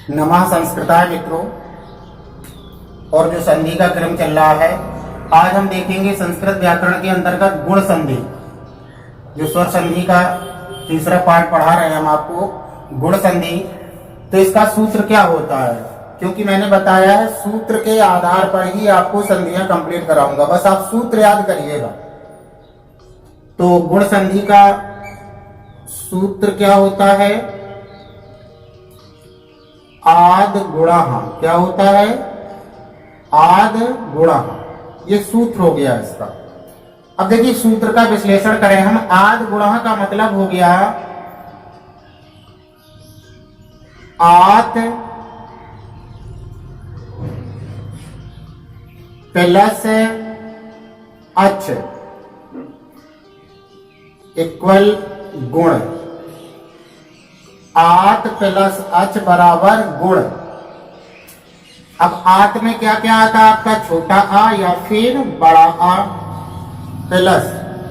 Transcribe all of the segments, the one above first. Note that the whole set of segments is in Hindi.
नमः संस्कृताय मित्रों। और जो संधि का क्रम चल रहा है, आज हम देखेंगे संस्कृत व्याकरण के अंतर्गत गुण संधि। जो स्वर संधि का तीसरा पार्ट पढ़ा रहे हैं हम आपको, गुण संधि। तो इसका सूत्र क्या होता है, क्योंकि मैंने बताया है सूत्र के आधार पर ही आपको संधियां कंप्लीट कराऊंगा, बस आप सूत्र याद करिएगा। तो गुण संधि का सूत्र क्या होता है? आद गुणः। क्या होता है? आद गुणः। ये सूत्र हो गया इसका। अब देखिए सूत्र का विश्लेषण करें हम। आद गुणः का मतलब हो गया आत प्लस अच इक्वल गुण। आत प्लस अच बराबर गुण। अब आत में क्या क्या आता है आपका? छोटा आ या फिर बड़ा आ, प्लस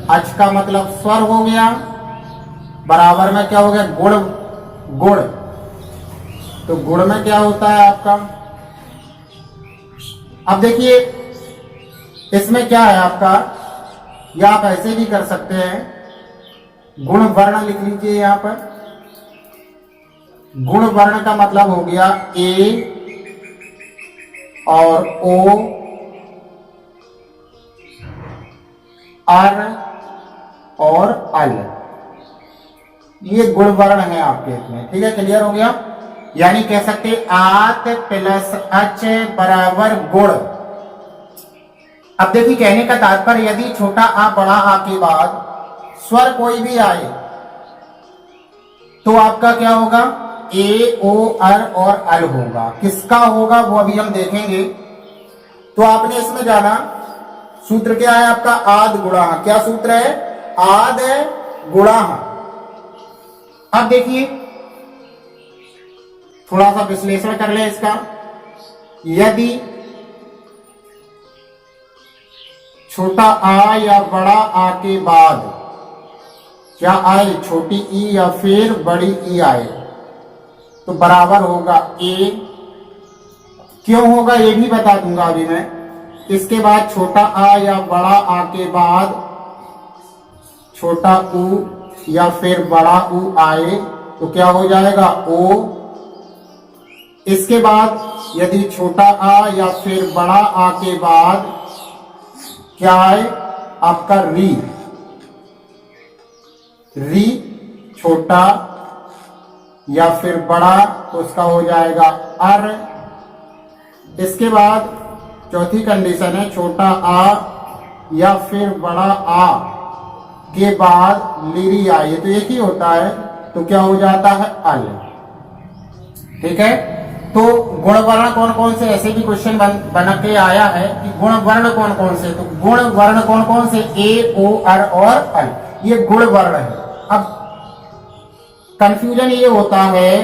अच का मतलब स्वर हो गया, बराबर में क्या हो गया? गुण। गुण तो गुण में क्या होता है आपका? अब देखिए इसमें क्या है आपका, या आप ऐसे भी कर सकते हैं, गुण वर्ण लिख लीजिए यहां पर। गुण वर्ण का मतलब हो गया ए और ओ, अर और अल। ये गुण वर्ण है आपके इसमें। ठीक है, क्लियर हो गया? यानी कह सकते आत प्लस अच बराबर गुण। अब देखिए कहने का तात्पर्य, यदि छोटा आ बड़ा आ के बाद स्वर कोई भी आए तो आपका क्या होगा? ए, ओ, अर और अल होगा। किसका होगा वो अभी हम देखेंगे। तो आपने इसमें जाना, सूत्र क्या है आपका? आद गुणः। क्या सूत्र है? आद गुणः। अब देखिए थोड़ा सा विश्लेषण कर ले इसका। यदि छोटा आ या बड़ा आ के बाद क्या आए? छोटी ई या फिर बड़ी ई आए तो बराबर होगा ए। क्यों होगा ये भी बता दूंगा अभी मैं। इसके बाद छोटा आ या बड़ा आ के बाद छोटा ऊ या फिर बड़ा ऊ आए तो क्या हो जाएगा? ओ। इसके बाद यदि छोटा आ या फिर बड़ा आ के बाद क्या आए? आपका री। री छोटा या फिर बड़ा तो उसका हो जाएगा अर। इसके बाद चौथी कंडीशन है, छोटा आ या फिर बड़ा आ के बाद लिरी आए तो एक ही होता है तो क्या हो जाता है? अल। ठीक है, तो गुण वर्ण कौन कौन से, ऐसे भी क्वेश्चन बन के आया है कि गुण वर्ण कौन कौन से। तो गुण वर्ण कौन कौन से? ए, ओ, अर और अल, ये गुण वर्ण है। अब कंफ्यूजन ये होता है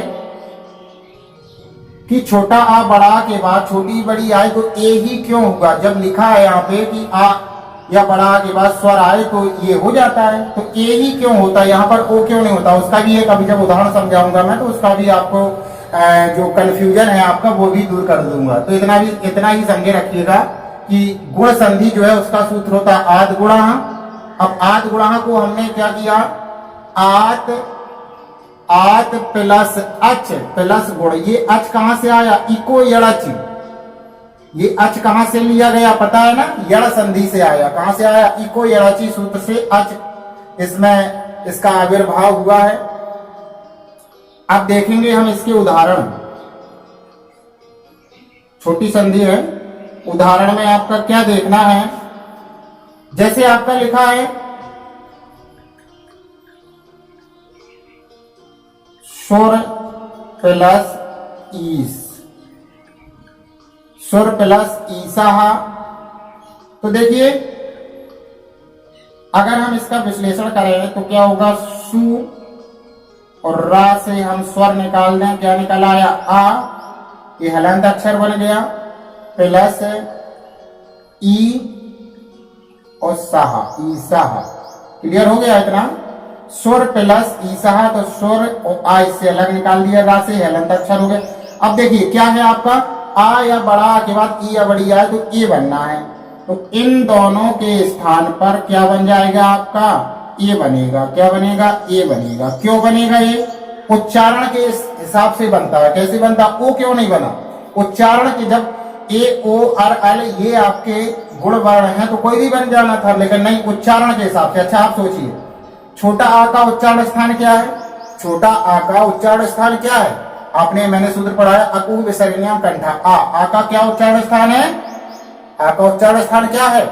कि छोटा आ बड़ा के बाद छोटी बड़ी आए तो ए ही क्यों होगा? जब लिखा है यहाँ पे कि आ या बड़ा के बाद स्वर आए तो ये हो जाता है, तो ए ही क्यों होता है? यहाँ पर ओ क्यों नहीं होता? उसका भी एक अभी जब उदाहरण समझाऊंगा मैं तो उसका भी आपको जो कंफ्यूजन है आपका वो भी दूर कर दूंगा। तो इतना ही समझे रखिएगा कि गुण संधि जो है उसका सूत्र होता है आद गुणः। अब आद गुणः को हमने क्या किया? आत प्लस अच प्लस गुण। ये अच कहां से आया? इको यड़च। ये अच कहां से लिया गया पता है ना? यड़ संधि से आया। कहां से आया? इको यड़ची सूत्र से अच इसमें इसका आविर्भाव हुआ है। अब देखेंगे हम इसके उदाहरण। छोटी संधि है, उदाहरण में आपका क्या देखना है? जैसे आपका लिखा है सुर प्लस ईस, सुर प्लस ईसा। तो देखिए अगर हम इसका विश्लेषण करें तो क्या होगा? सु और रा से हम स्वर निकाल दें, क्या निकल आया? आ। ये हलंत अक्षर बन गया, प्लस ई और साहा, ईसाहा। क्लियर हो गया इतना? सुर प्लस ईसा, तो सुर और आ इससे अलग निकाल दिया, रा से हलंत अक्षर हो गए। अब देखिए क्या है आपका, आ या बड़ा आ के बाद ई या बड़ी आ तो ए बनना है, तो इन दोनों के स्थान पर क्या बन जाएगा आपका, ए बनेगा। क्या बनेगा, ए बनेगा। क्यों बनेगा, ये उच्चारण के हिसाब से बनता है। कैसे बनता, ओ क्यों नहीं बना, उच्चारण के जब ए ओ और अल ये आपके गुण वर्ण है तो कोई भी बन जाना था, लेकिन नहीं, उच्चारण के हिसाब से। अच्छा आप सोचिए, छोटा आ का उच्चारण स्थान क्या है, छोटा आ का उच्चारण स्थान क्या है, आपने मैंने सूत्र पढ़ाया अकु विसर्जनीयम कंठ। आ का क्या उच्चारण स्थान है, आ का उच्चारण स्थान क्या है,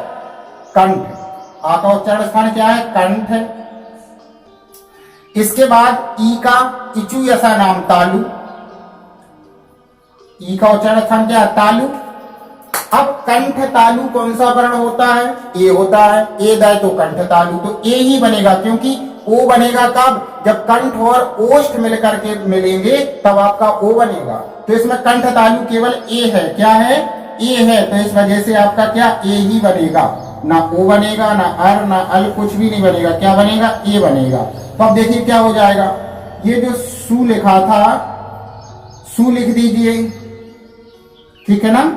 कंठ। आ का उच्चारण स्थान क्या है, कंठ। इसके बाद ई का इचु ऐसा नाम तालु, ई का उच्चारण स्थान क्या है, तालु। अब कंठ तालु कौन सा वर्ण होता है, ए होता है, ए दाय तो कंठ तालु, तो ए ही बनेगा, क्योंकि ओ बनेगा कब, जब कंठ और ओष्ठ मिलकर के मिलेंगे तब आपका ओ बनेगा। तो इसमें कंठ तालु केवल ए है, क्या है, ए है, तो इस वजह से आपका क्या, ए ही बनेगा, ना ओ बनेगा, ना अर, ना अल, कुछ भी नहीं बनेगा। क्या बनेगा, ए बनेगा। तो अब देखिए क्या हो जाएगा, ये जो सु लिखा था, सु लिख दीजिए, ठीक है ना।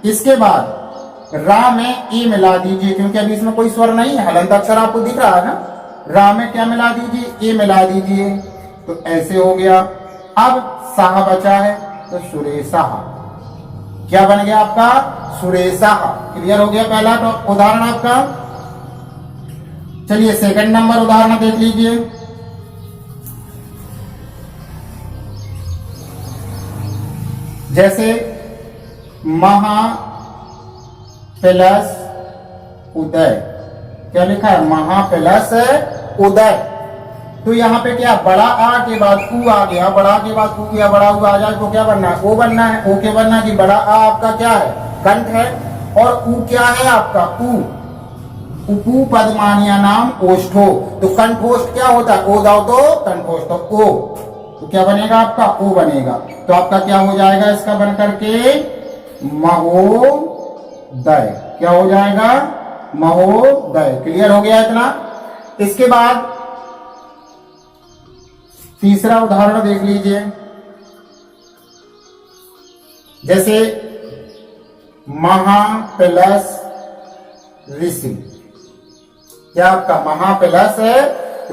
इसके बाद रा में ए मिला दीजिए, क्योंकि अभी इसमें कोई स्वर नहीं है, हलंत अक्षर आपको दिख रहा है ना। रा में क्या मिला दीजिए, ए मिला दीजिए, तो ऐसे हो गया। अब साह बचा है, तो सुरेशाह, क्या बन गया आपका, सुरेशाह। क्लियर हो गया पहला तो उदाहरण आपका। चलिए सेकंड नंबर उदाहरण देख लीजिए। जैसे महा प्लस उदय, क्या लिखा है, महा प्लस उदय। तो यहाँ पे क्या, बड़ा आ के बाद ऊ आ गया, बड़ा के बाद ऊ गया, बड़ा ऊ आ जाए तो क्या बनना है, ओ बनना है। ओ क्या बनना है कि बड़ा आ आपका क्या है, कंठ है, और ऊ क्या है आपका, ऊ। उपू पद्मानिया नाम ओष्ठो, तो कंठोष्ठ क्या होता है, ओ दाओ तो कंठोष्ठ, तो ओ, तो क्या बनेगा आपका, ओ बनेगा। तो आपका क्या हो जाएगा इसका बन करके, महोदय। क्या हो जाएगा, महोदय। क्लियर हो गया इतना। इसके बाद तीसरा उदाहरण देख लीजिए। जैसे महा प्लस ऋषि, क्या आपका महा प्लस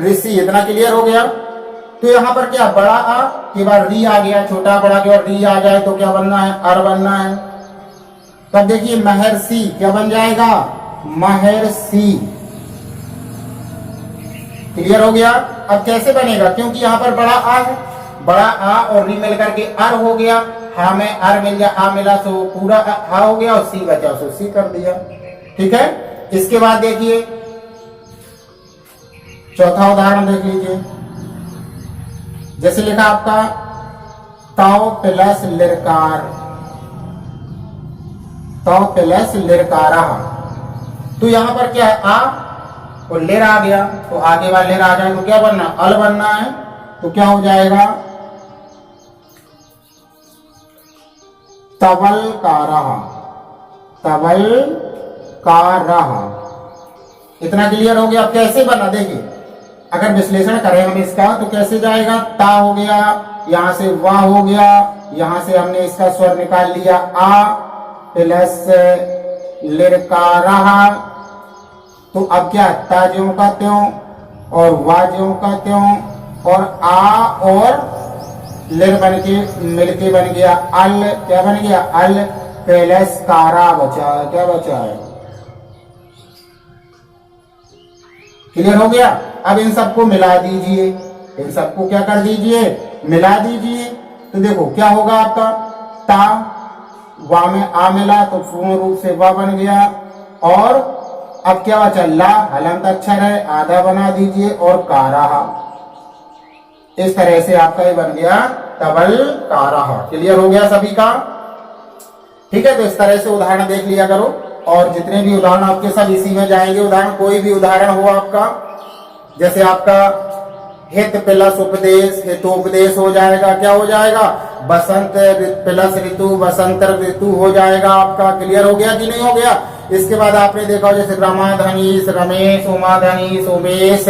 ऋषि, इतना क्लियर हो गया। तो यहां पर क्या, बड़ा आ के बाद री आ गया, छोटा बड़ा के बाद री आ जाए तो क्या बनना है, अर बनना है। तब देखिए महर्षि, क्या बन जाएगा, महर्षि। क्लियर हो गया। अब कैसे बनेगा, क्योंकि यहां पर बड़ा आ है, बड़ा आ और री मिलकर के अर हो गया, हा में अर मिल गया, आ मिला तो पूरा हा हो गया, और सी बचा तो सी कर दिया। ठीक है। इसके बाद देखिए चौथा उदाहरण देख लीजिए। जैसे लिखा आपका ताव प्लस लिरकार, ताव प्लस लिरकारा। तो यहां पर क्या है, आ और लेर आ गया, तो आ के बाद लेर आ जाए तो क्या बनना, अल बनना है। तो क्या हो जाएगा, तबल का रहा, तबल का रहा। इतना क्लियर हो गया। अब कैसे बना, देखिए अगर विश्लेषण करें हम इसका तो कैसे जाएगा, ता हो गया, यहां से वाह हो गया, यहां से हमने इसका स्वर निकाल लिया आ प्लस लिरकारा। तो अब क्या, ता ज्यों का त्यों और वाह ज्यों का त्यों, और आ और लिर बन के मिलके बन गया अल। क्या बन गया, अल प्लस कारा बचा है। क्या बचा है, क्लियर हो गया। अब इन सबको मिला दीजिए, इन सबको क्या कर दीजिए, मिला दीजिए। तो देखो क्या होगा आपका, ता वा में आ मिला तो पूर्ण रूप से वा बन गया, और अब क्या बचा, ला हलंत अक्षर है, आधा बना दीजिए, और काराहा। इस तरह से आपका ये बन गया तबल काराहा। क्लियर हो गया सभी का। ठीक है। तो इस तरह से उदाहरण देख लिया करो, और जितने भी उदाहरण आपके सब इसी में जाएंगे। उदाहरण कोई भी उदाहरण हो आपका, जैसे आपका हित प्लस उपदेश, हितोपदेश हो जाएगा। क्या हो जाएगा, बसंत प्लस ऋतु, बसंत ऋतु हो जाएगा आपका। क्लियर हो गया कि नहीं हो गया। इसके बाद आपने देखा जैसे रमाधनीश, रमेश, उमाधनीश, उमेश,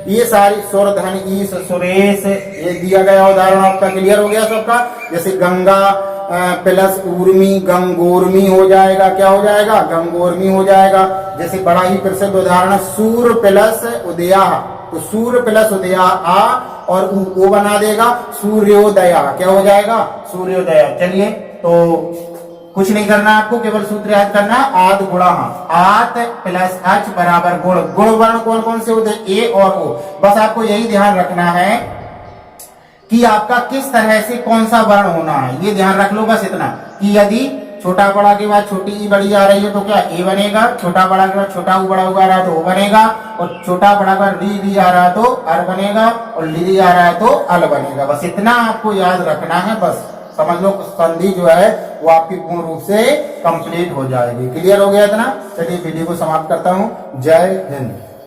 ये सारी सुर धन ईश सुरेश ये दिया गया उदाहरण आपका क्लियर हो गया सबका। जैसे गंगा प्लस ऊर्मी गंगोर्मी हो जाएगा, क्या हो जाएगा, गंगोर्मी हो जाएगा। जैसे बड़ा ही प्रसिद्ध उदाहरण सूर प्लस उदया, तो सूर्य प्लस उदया आ और ओ बना देगा सूर्योदया, क्या हो जाएगा, सूर्योदया। चलिए तो कुछ नहीं करना आपको, केवल सूत्र याद करना, आद गुणा, आत प्लस अच बराबर गुण। गुण वर्ण कौन कौन से होते हैं, ए और ओ। बस आपको यही ध्यान रखना है कि आपका किस तरह से कौन सा वर्ण होना है, ये ध्यान रख लो बस इतना, कि यदि छोटा बड़ा के बाद छोटी ई बड़ी आ रही है तो क्या ए बनेगा, छोटा बड़ा के बाद छोटा ऊ बड़ा आ रहा है तो ओ बनेगा, और छोटा बड़ा के बाद री आ रहा है तो अर बनेगा, और ली आ रहा है तो अल बनेगा। बस इतना आपको याद रखना है, बस समझ लो संधि जो है वो आपकी पूर्ण रूप से कंप्लीट हो जाएगी। क्लियर हो गया इतना। चलिए वीडियो को समाप्त करता हूँ। जय हिंद।